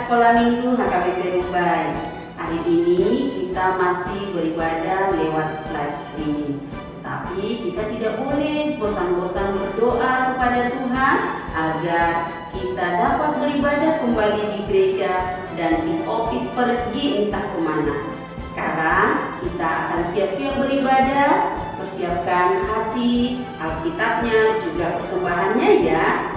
Sekolah Minggu HKBP Mumbai. Hari ini kita masih beribadah lewat live streaming. Tapi kita tidak boleh bosan-bosan berdoa kepada Tuhan agar kita dapat beribadah kembali di gereja dan si Opik pergi entah kemana. Sekarang kita akan siap-siap beribadah, persiapkan hati, Alkitabnya, juga persembahannya ya.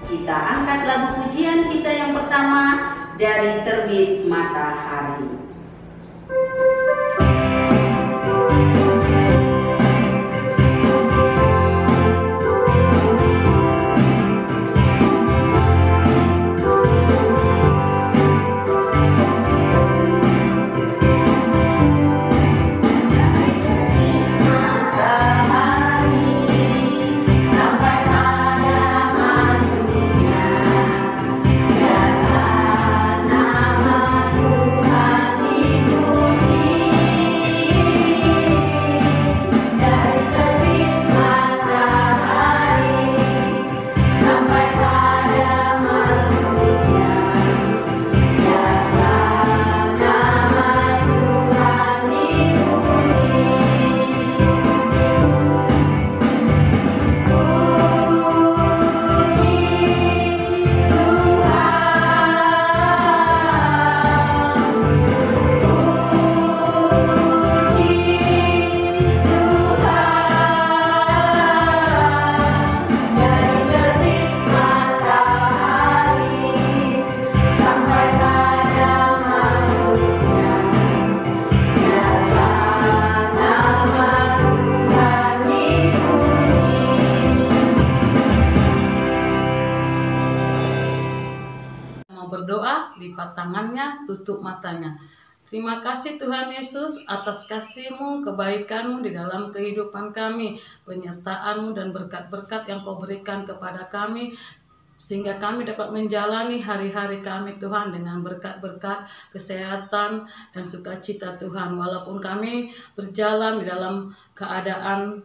Kita angkat lagu pujian kita yang pertama, Dari Terbit Matahari. Berdoa, lipat tangannya, tutup matanya. Terima kasih Tuhan Yesus atas kasih-Mu, kebaikan-Mu di dalam kehidupan kami, penyertaan-Mu dan berkat-berkat yang Kau berikan kepada kami, sehingga kami dapat menjalani hari-hari kami Tuhan dengan berkat-berkat, kesehatan dan sukacita Tuhan. Walaupun kami berjalan di dalam keadaan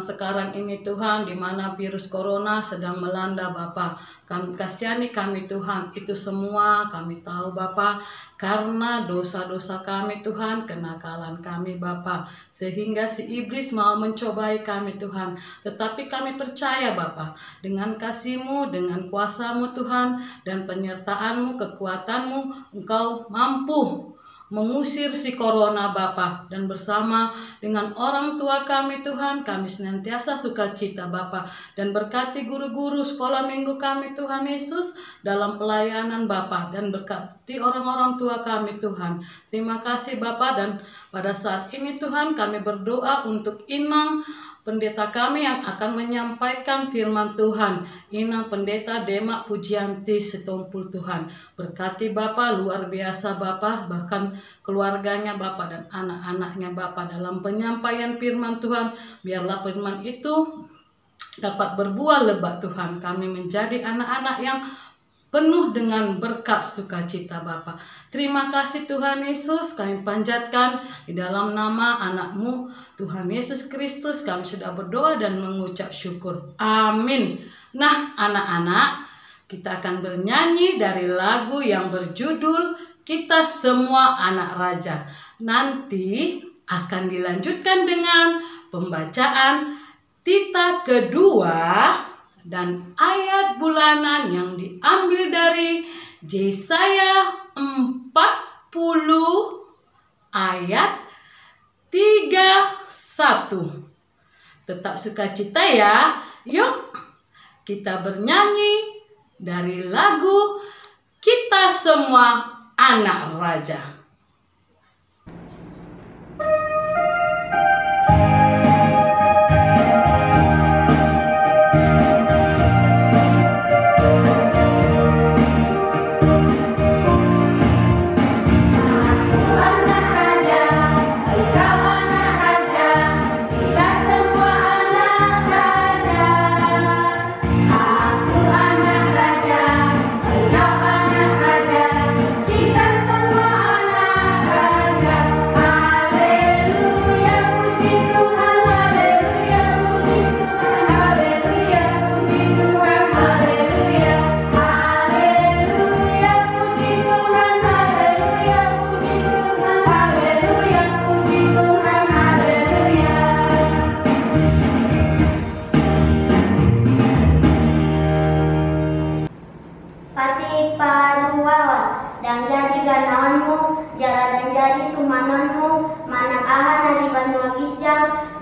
sekarang ini Tuhan, di mana virus corona sedang melanda Bapa, kami kasihani kami Tuhan, itu semua kami tahu Bapa, karena dosa-dosa kami Tuhan, kenakalan kami Bapa, sehingga si iblis mau mencobai kami Tuhan. Tetapi kami percaya Bapa, dengan kasih-Mu, dengan kuasa-Mu Tuhan, dan penyertaan-Mu, kekuatan-Mu, Engkau mampu mengusir si corona Bapa, dan bersama dengan orang tua kami Tuhan, kami senantiasa sukacita Bapa, dan berkati guru-guru sekolah minggu kami Tuhan Yesus dalam pelayanan Bapa, dan berkati orang-orang tua kami Tuhan. Terima kasih Bapa, dan pada saat ini Tuhan kami berdoa untuk Inang, pendeta kami yang akan menyampaikan firman Tuhan. Inang Pendeta Demak Pujianti Setompul Tuhan. Berkati Bapa luar biasa Bapa, bahkan keluarganya Bapa dan anak-anaknya Bapa dalam penyampaian firman Tuhan. Biarlah firman itu dapat berbuah lebat Tuhan. Kami menjadi anak-anak yang penuh dengan berkat sukacita Bapa. Terima kasih Tuhan Yesus, kami panjatkan di dalam nama anak-Mu Tuhan Yesus Kristus, kami sudah berdoa dan mengucap syukur. Amin. Nah anak-anak, kita akan bernyanyi dari lagu yang berjudul Kita Semua Anak Raja. Nanti akan dilanjutkan dengan pembacaan tita kedua dan ayat bulanan yang diambil dari Yesaya 40 ayat 31. Tetap sukacita ya. Yuk kita bernyanyi dari lagu Kita Semua Anak Raja. Kita semua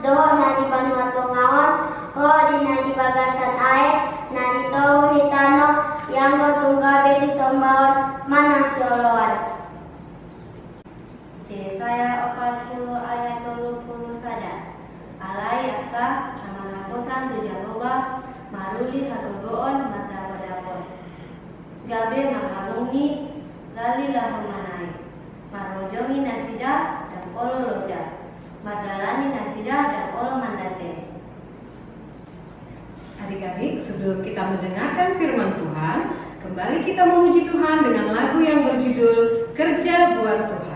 doho nani banua tongaon, ho di nani bagasan air, nani tohu di tano, yang go tunggal besi sombaon, manang sioloan. Yesaya 40 ayat 30 sada. Alai akka sama lakosan tu Jakoba maruli hagogoon mata padapon. Gabe mangabungi lalilah memanai. Marojongi nasida dan olo loja. Madalani nasida dan olo mandate. Adik-adik, sebelum kita mendengarkan firman Tuhan, kembali kita memuji Tuhan dengan lagu yang berjudul Kerja Buat Tuhan.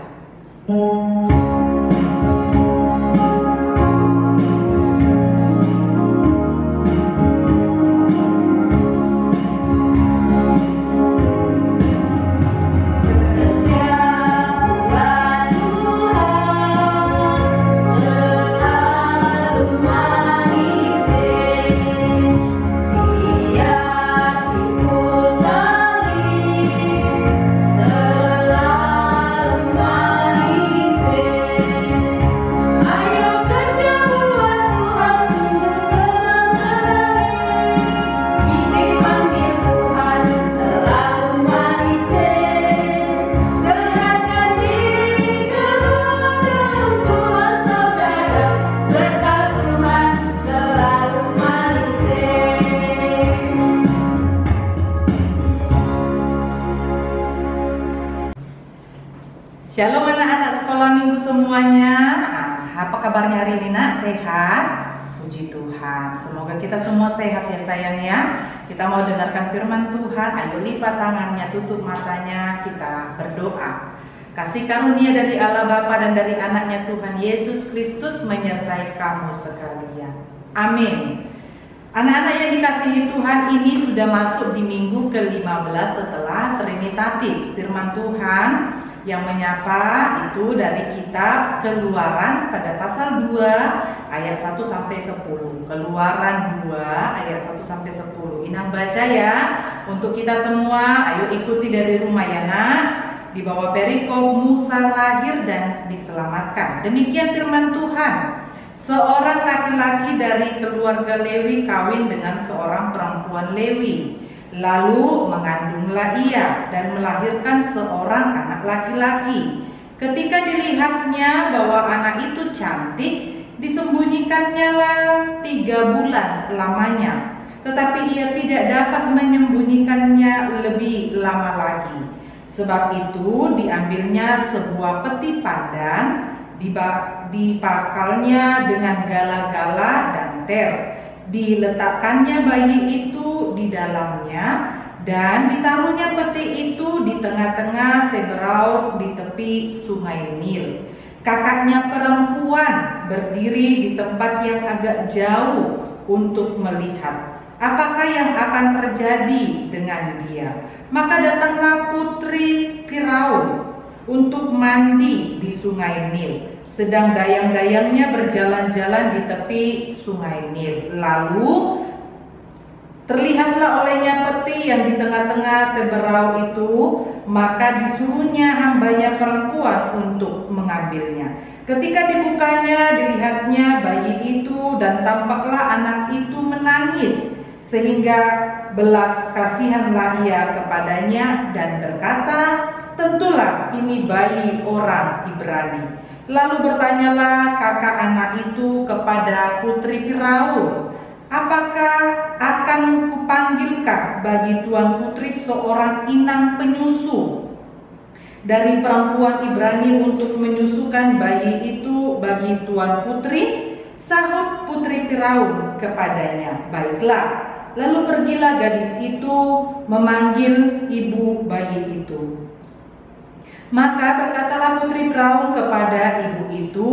Shalom anak-anak sekolah minggu semuanya. Apa kabarnya hari ini nak? Sehat? Puji Tuhan. Semoga kita semua sehat ya sayang ya. Kita mau dengarkan firman Tuhan. Ayo lipat tangannya, tutup matanya, kita berdoa. Kasih karunia dari Allah Bapa dan dari anaknya Tuhan Yesus Kristus menyertai kamu sekalian. Amin. Anak-anak yang dikasihi Tuhan, ini sudah masuk di minggu ke-15 setelah Trinitatis. Firman Tuhan yang menyapa itu dari kitab Keluaran pada pasal 2 ayat 1 sampai 10. Keluaran 2 ayat 1 sampai 10. Inang baca ya untuk kita semua. Ayo ikuti dari rumah ya nak. Di bawah perikop Musa lahir dan diselamatkan. Demikian firman Tuhan. Seorang laki-laki dari keluarga Lewi kawin dengan seorang perempuan Lewi. Lalu mengandunglah ia dan melahirkan seorang anak laki-laki. Ketika dilihatnya bahwa anak itu cantik, disembunyikannya lah 3 bulan lamanya. Tetapi ia tidak dapat menyembunyikannya lebih lama lagi. Sebab itu diambilnya sebuah peti pandan, dipakalnya dengan gala-gala dan ter. Diletakkannya bayi itu di dalamnya dan ditaruhnya peti itu di tengah-tengah teberau di tepi sungai Nil. Kakaknya perempuan berdiri di tempat yang agak jauh untuk melihat apakah yang akan terjadi dengan dia. Maka datanglah putri Firaun untuk mandi di sungai Nil. Sedang dayang-dayangnya berjalan-jalan di tepi sungai Nil. Lalu terlihatlah olehnya peti yang di tengah-tengah teberau itu, maka disuruhnya hambanya perempuan untuk mengambilnya. Ketika dibukanya, dilihatnya bayi itu dan tampaklah anak itu menangis, sehingga belas kasihanlah ia kepadanya dan berkata, tentulah ini bayi orang Ibrani. Lalu bertanyalah kakak anak itu kepada putri Firaun, apakah akan kupanggilkan bagi tuan putri seorang inang penyusu dari perempuan Ibrani untuk menyusukan bayi itu bagi tuan putri? Sahut putri Firaun kepadanya, baiklah. Lalu pergilah gadis itu memanggil ibu bayi itu. Maka berkatalah putri Firaun kepada ibu itu,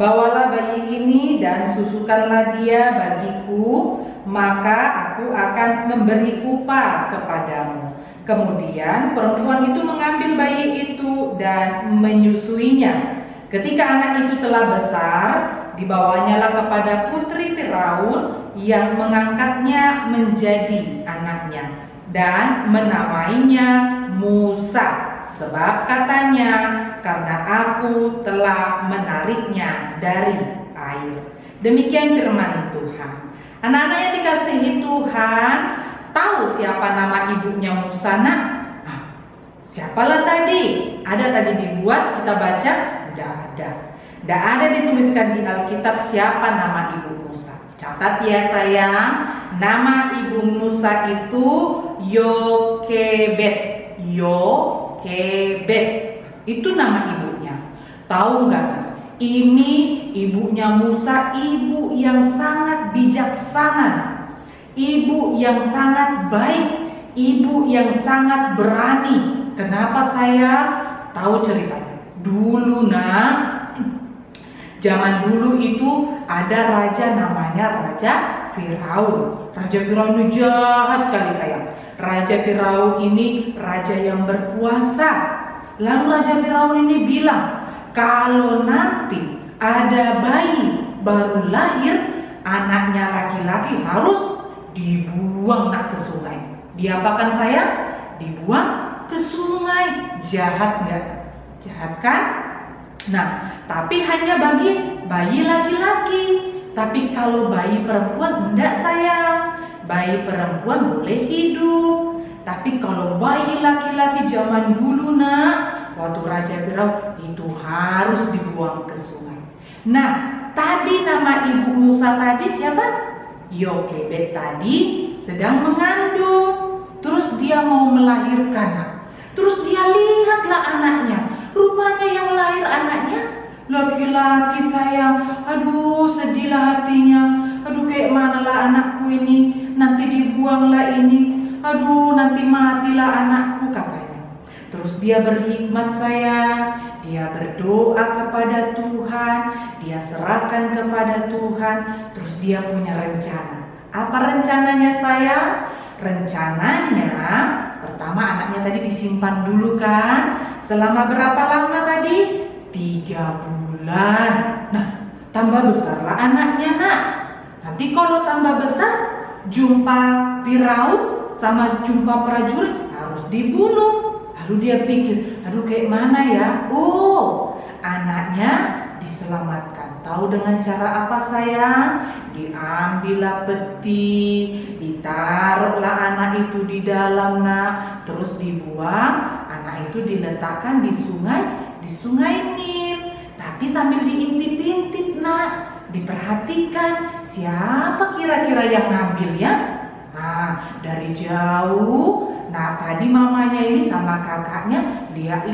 bawalah bayi ini dan susukanlah dia bagiku, maka aku akan memberi upah kepadamu. Kemudian perempuan itu mengambil bayi itu dan menyusuinya. Ketika anak itu telah besar, dibawanyalah kepada putri Firaun yang mengangkatnya menjadi anaknya dan menamainya Musa. Sebab katanya, karena aku telah menariknya dari air. Demikian firman Tuhan. Anak-anak yang dikasihi Tuhan, tahu siapa nama ibunya Musa, nak? Siapalah tadi? Ada tadi dibuat, kita baca? Tidak ada. Tidak ada dituliskan di Alkitab siapa nama ibu Musa. Catat ya sayang, nama ibu Musa itu Yokebed. Yokebed. Itu nama ibunya. Tahu nggak? Ini ibunya Musa, ibu yang sangat bijaksana, ibu yang sangat baik, ibu yang sangat berani. Kenapa saya tahu ceritanya? Dulu zaman dulu itu ada raja namanya Raja Firaun. Raja Firaun itu jahat kali sayang. Raja Firaun ini raja yang berkuasa. Lalu Raja Firaun ini bilang, kalau nanti ada bayi baru lahir, anaknya laki-laki harus dibuang ke sungai. Diapakan saya? Dibuang ke sungai. Jahat nggak? Jahat kan? Nah, tapi hanya bagi bayi laki-laki. Tapi kalau bayi perempuan enggak sayang. Bayi perempuan boleh hidup. Tapi kalau bayi laki-laki zaman dulu waktu Raja Firaun itu harus dibuang ke sungai. Nah, tadi nama ibu Musa tadi siapa? Yokebed tadi sedang mengandung. Terus dia mau melahirkan. Terus dia lihatlah anaknya. Rupanya yang lahir anaknya laki-laki sayang. Aduh, sedihlah hatinya. Aduh, kayak manalah anakku ini. Nanti dibuanglah ini. Aduh, nanti matilah anakku, katanya. Terus dia berhikmat sayang. Dia berdoa kepada Tuhan. Dia serahkan kepada Tuhan. Terus dia punya rencana. Apa rencananya sayang? Rencananya pertama anaknya tadi disimpan dulu kan. Selama berapa lama tadi? 3 bulan. Nah, tambah besarlah anaknya nak. Nanti kalau tambah besar, jumpa Firaun sama jumpa prajurit harus dibunuh. Lalu dia pikir, aduh kayak mana ya? Oh, anaknya diselamatkan. Tahu dengan cara apa sayang? Diambillah peti, ditaruhlah anak itu di dalam terus dibuang. Anak itu diletakkan di sungai Nil. Tapi sambil diintip-intip diperhatikan siapa kira-kira yang ngambil ya? Nah, dari jauh. Nah, tadi mamanya ini sama kakaknya lihat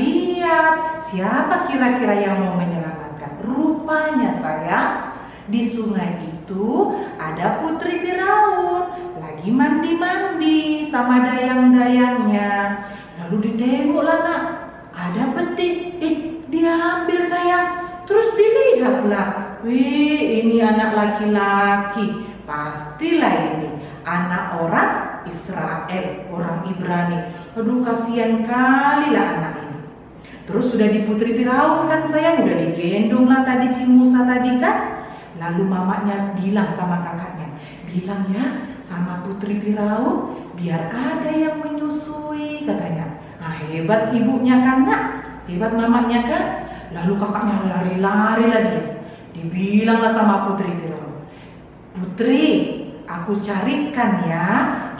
siapa kira-kira yang mau menyelamatkan. Rupanya sayang, di sungai itu ada putri Firaun lagi mandi-mandi sama dayang-dayangnya. Lalu ditengoklah ada peti. Diambil sayang. Terus dilihatlah. Wih, ini anak laki-laki. Pastilah ini anak orang Israel, orang Ibrani. Aduh, kasihan kali lah anak ini. Terus sudah di putri Firaun kan sayang, udah digendong lah tadi si Musa tadi kan. Lalu mamanya bilang sama kakaknya, bilang ya sama putri Firaun biar ada yang menyusui katanya. Nah, hebat ibunya kan nak, hebat mamanya kan. Lalu kakaknya lari-lari lah dia. Dibilanglah sama putri Firaun, putri, aku carikan ya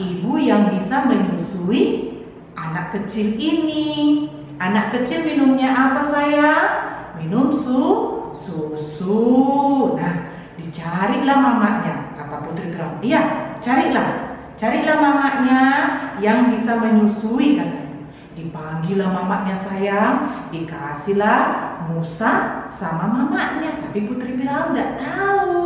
ibu yang bisa menyusui anak kecil ini. Anak kecil minumnya apa sayang? Minum susu. Nah, dicarilah mamanya. Kata putri Firaun, iya carilah mamanya yang bisa menyusui katanya. Dipanggillah mamanya sayang, dikasihlah Musa sama mamanya. Tapi putri Firaun nggak tahu.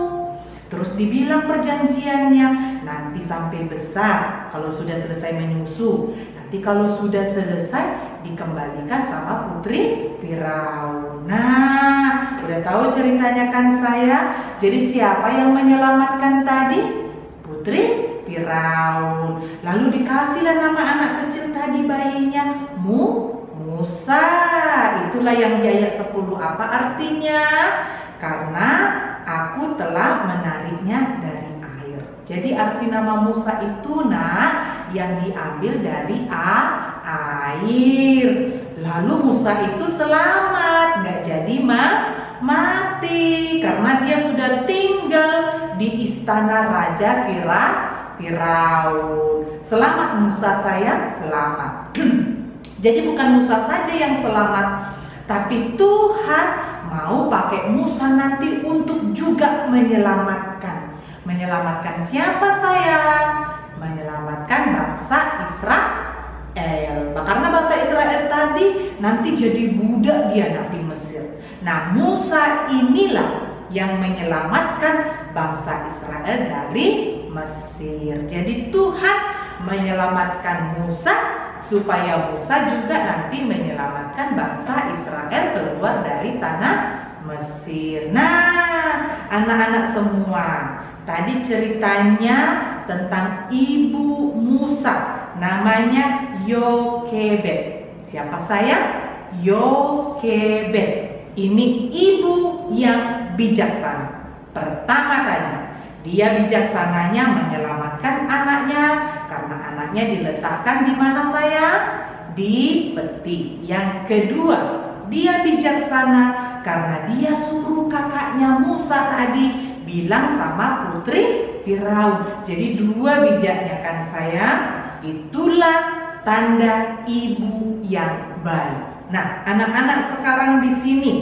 Terus dibilang perjanjiannya, nanti sampai besar kalau sudah selesai menyusu. Nanti kalau sudah selesai dikembalikan sama putri Firaun. Nah, udah tahu ceritanya kan saya? Jadi siapa yang menyelamatkan tadi? Putri Firaun. Lalu dikasihlah nama anak kecil tadi bayinya Musa. Itulah yang di ayat 10. Apa artinya? Karena aku telah menariknya dari air. Jadi arti nama Musa itu yang diambil dari air. Lalu Musa itu selamat, nggak jadi mati karena dia sudah tinggal di istana Raja Firaun. Selamat Musa sayang, selamat. Jadi bukan Musa saja yang selamat, tapi Tuhan mau pakai Musa nanti untuk juga menyelamatkan. Menyelamatkan siapa sayang? Menyelamatkan bangsa Israel. Karena bangsa Israel tadi nanti jadi budak dia di Mesir. Nah, Musa inilah yang menyelamatkan bangsa Israel dari Mesir. Jadi Tuhan menyelamatkan Musa supaya Musa juga nanti menyelamatkan bangsa Israel keluar dari tanah Mesir. Nah, anak-anak semua, tadi ceritanya tentang ibu Musa, namanya Yokebed. Siapa sayang? Yokebed. Ini ibu yang bijaksana. Pertama tadi, dia bijaksananya menyelamatkan anaknya karena anaknya diletakkan di mana sayang? Di peti. Yang kedua, dia bijaksana karena dia suruh kakaknya Musa tadi bilang sama putri Firaun. Jadi dua bijaknya kan sayang? Itulah tanda ibu yang baik. Nah, anak-anak sekarang di sini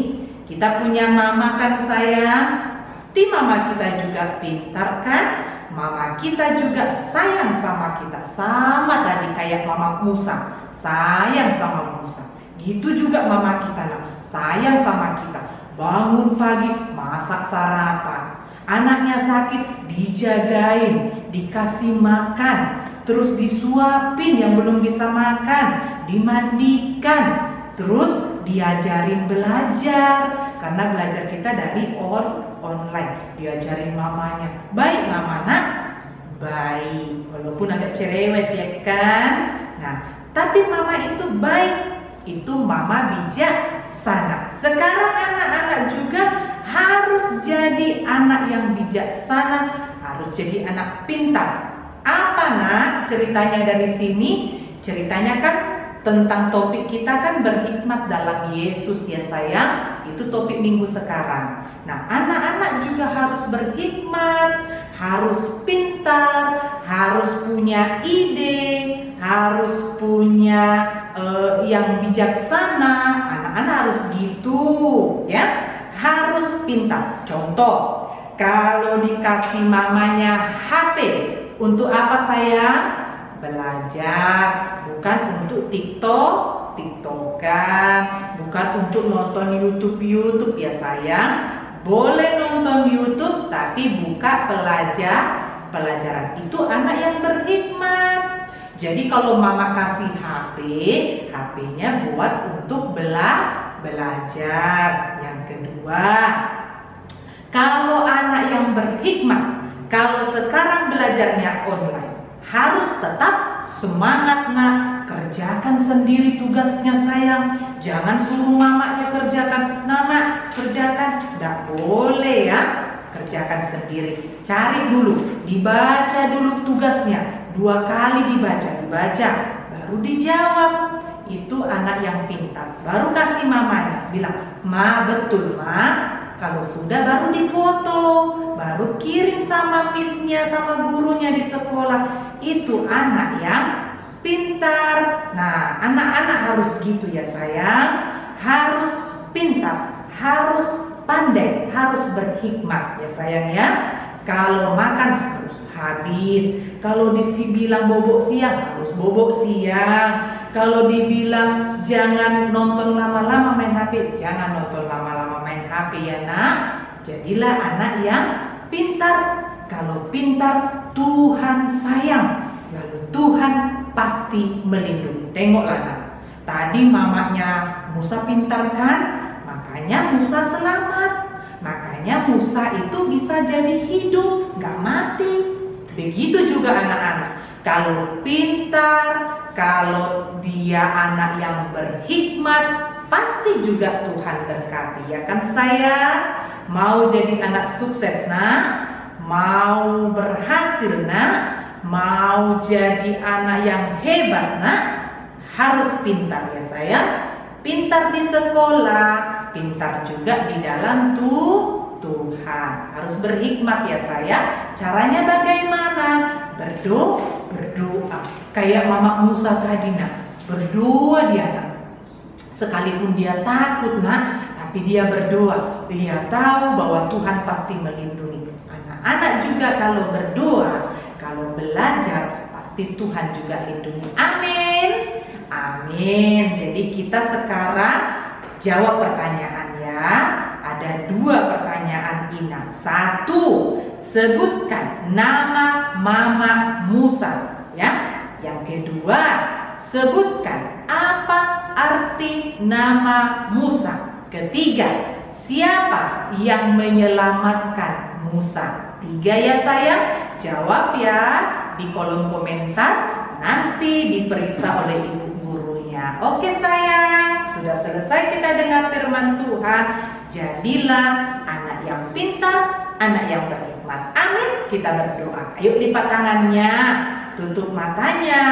kita punya mama kan sayang? Pasti mama kita juga pintar kan? Mama kita juga sayang sama kita, sama tadi kayak mama Musa sayang sama Musa. Gitu juga mama kita sayang sama kita. Bangun pagi masak sarapan, anaknya sakit dijagain, dikasih makan, terus disuapin yang belum bisa makan, dimandikan, terus diajarin belajar karena belajar kita dari online. Diajarin mamanya, baik mama nak, baik, walaupun agak cerewet ya kan. Nah, tapi mama itu baik, itu mama bijaksana. Sekarang anak-anak juga harus jadi anak yang bijaksana, harus jadi anak pintar. Apa nak ceritanya dari sini? Ceritanya kan tentang topik kita kan berhikmat dalam Yesus ya sayang. Itu topik minggu sekarang. Nah, anak-anak juga harus berhikmat, harus pintar, harus punya ide, harus punya yang bijaksana. Anak-anak harus gitu ya, harus pintar. Contoh, kalau dikasih mamanya HP, untuk apa sayang? Belajar, bukan untuk TikTok-TikTokan, bukan untuk nonton YouTube ya sayang. Boleh nonton YouTube tapi buka pelajaran. Itu anak yang berhikmat. Jadi kalau mama kasih HP, HP-nya buat untuk belajar. Yang kedua, kalau anak yang berhikmat, kalau sekarang belajarnya online, harus tetap semangat nak, kerjakan sendiri tugasnya sayang. Jangan suruh mamanya kerjakan, mama kerjakan, tidak boleh ya. Kerjakan sendiri, cari dulu, dibaca dulu tugasnya, 2 kali dibaca, baru dijawab. Itu anak yang pintar. Baru kasih mamanya, bilang, ma betul ma. Kalau sudah baru dipoto, baru kirim sama misnya, sama gurunya di sekolah. Itu anak yang pintar. Nah, anak-anak harus gitu ya sayang. Harus pintar, harus pandai, harus berhikmat ya sayang ya. Kalau makan harus habis. Kalau dibilang bobok siang, harus bobok siang. Kalau dibilang jangan nonton lama-lama main HP, jangan nonton lama-lama main HP ya nak. Jadilah anak yang pintar. Kalau pintar, Tuhan sayang. Lalu Tuhan pasti melindungi. Tengoklah nak, tadi mamanya Musa pintar kan? Makanya Musa selamat. Makanya Musa itu bisa jadi hidup, gak mati. Begitu juga anak-anak. Kalau pintar, kalau dia anak yang berhikmat, pasti juga Tuhan berkati. Ya kan saya mau jadi anak sukses nak, mau berhasil nak, mau jadi anak yang hebat nak, harus pintar ya saya. Pintar di sekolah, pintar juga di dalam Tuhan. Harus berhikmat ya saya. Caranya bagaimana? Berdoa. Kayak Mama Musa tadi nak, berdoa dia nak. Sekalipun dia takut nak, tapi dia berdoa. Dia tahu bahwa Tuhan pasti melindungi. Anak-anak juga kalau berdoa, kalau belajar, pasti Tuhan juga lindungi. Amin. Amin. Jadi kita sekarang jawab pertanyaan ya. Ada 2 pertanyaan Ina. 1, sebutkan nama Mama Musa ya. Yang kedua, sebutkan apa arti nama Musa. Ketiga, siapa yang menyelamatkan Musa? 3 ya sayang. Jawab ya di kolom komentar. Nanti diperiksa oleh ibu gurunya. Oke sayang, sudah selesai kita dengar firman Tuhan. Jadilah anak yang pintar, anak yang berhikmat. Amin. Kita berdoa. Ayo lipat tangannya, tutup matanya,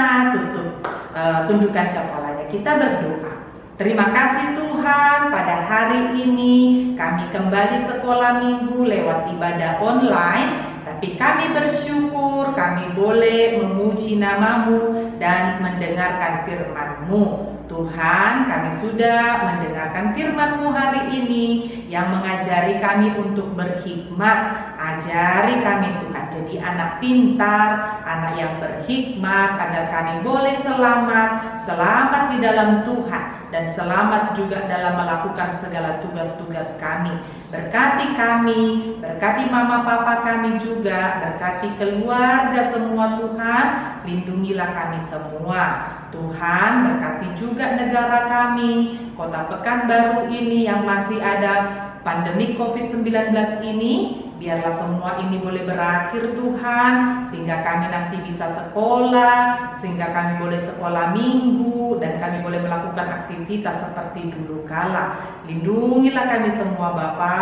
tundukkan kepalanya. Kita berdoa. Terima kasih Tuhan, pada hari ini kami kembali sekolah minggu lewat ibadah online. Tapi kami bersyukur kami boleh memuji nama-Mu dan mendengarkan firman-Mu. Tuhan, kami sudah mendengarkan firman-Mu hari ini yang mengajari kami untuk berhikmat. Ajari kami Tuhan jadi anak pintar, anak yang berhikmat, agar kami boleh selamat di dalam Tuhan, dan selamat juga dalam melakukan segala tugas-tugas kami. Berkati kami, berkati mama papa kami juga, berkati keluarga semua Tuhan, lindungilah kami semua. Tuhan, berkati juga negara kami, Kota Pekanbaru ini yang masih ada pandemi COVID-19 ini. Biarlah semua ini boleh berakhir Tuhan, sehingga kami nanti bisa sekolah, sehingga kami boleh sekolah minggu, dan kami boleh melakukan aktivitas seperti dulu kala. Lindungilah kami semua Bapa,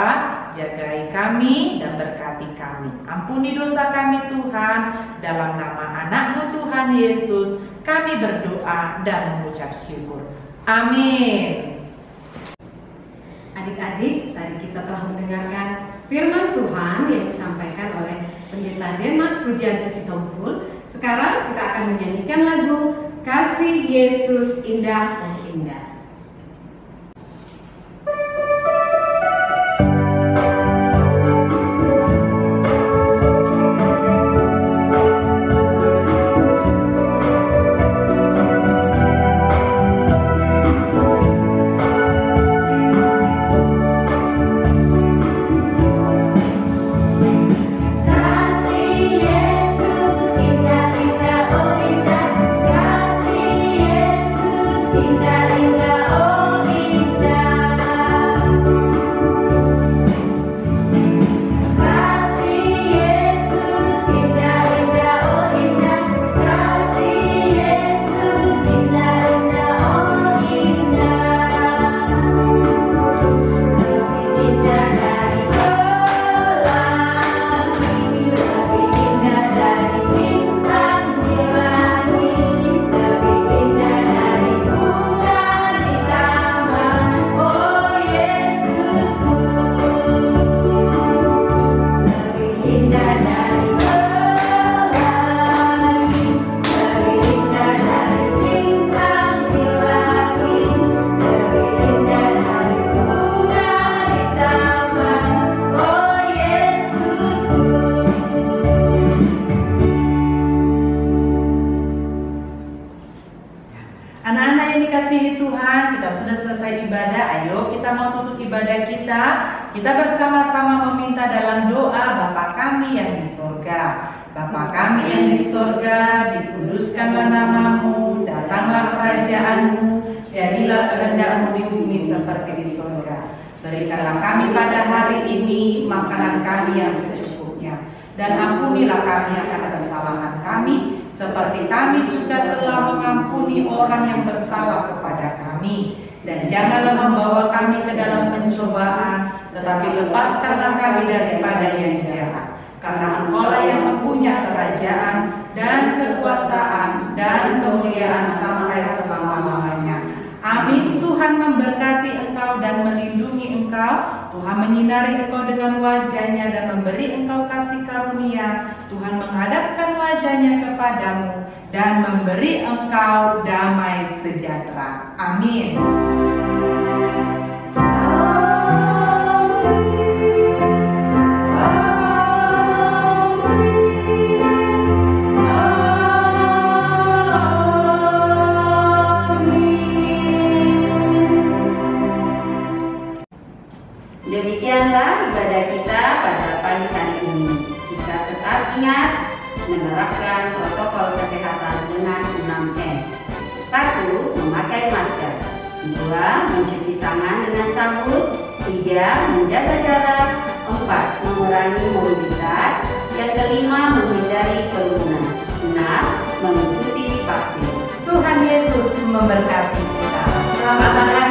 jagai kami dan berkati kami. Ampuni dosa kami Tuhan, dalam nama anak-Mu Tuhan Yesus, kami berdoa dan mengucap syukur. Amin. Adik-adik, tadi kita telah mendengarkan firman Tuhan yang disampaikan oleh Pendeta Denmark Pujian Sitompul. Sekarang kita akan menyanyikan lagu Kasih Yesus Indah Oh Indah. Anak-anak yang dikasihi Tuhan, kita sudah selesai ibadah. Ayo kita mau tutup ibadah kita. Kita bersama-sama meminta dalam doa Bapa kami yang di sorga. Bapa kami yang di sorga, dikuduskanlah nama-Mu, datanglah kerajaan-Mu, jadilah kehendak-Mu di bumi seperti di sorga. Berikanlah kami pada hari ini makanan kami yang secukupnya, dan ampunilah kami akan kesalahan kami, seperti kami juga telah mengampuni orang yang bersalah kepada kami. Dan janganlah membawa kami ke dalam pencobaan, tetapi lepaskanlah kami daripada yang jahat. Karena Engkau-lah yang mempunyai kerajaan dan kekuasaan dan kemuliaan sampai selama-lamanya. Amin. Tuhan memberkati engkau dan melindungi engkau. Tuhan menyinari engkau dengan wajah-Nya dan memberi engkau kasih karunia. Tuhan menghadapkan wajah-Nya kepadamu dan memberi engkau damai sejahtera. Amin. Demikianlah ibadah kita pada pagi hari ini. Kita tetap ingat menerapkan protokol kesehatan dengan 6M. 1. Memakai masker. 2. Mencuci tangan dengan sabun. 3. Menjaga jarak. 4. Mengurangi mobilitas. Yang kelima, menghindari kerumunan. 6. Mengikuti vaksin. Tuhan Yesus memberkati kita. Selamat hari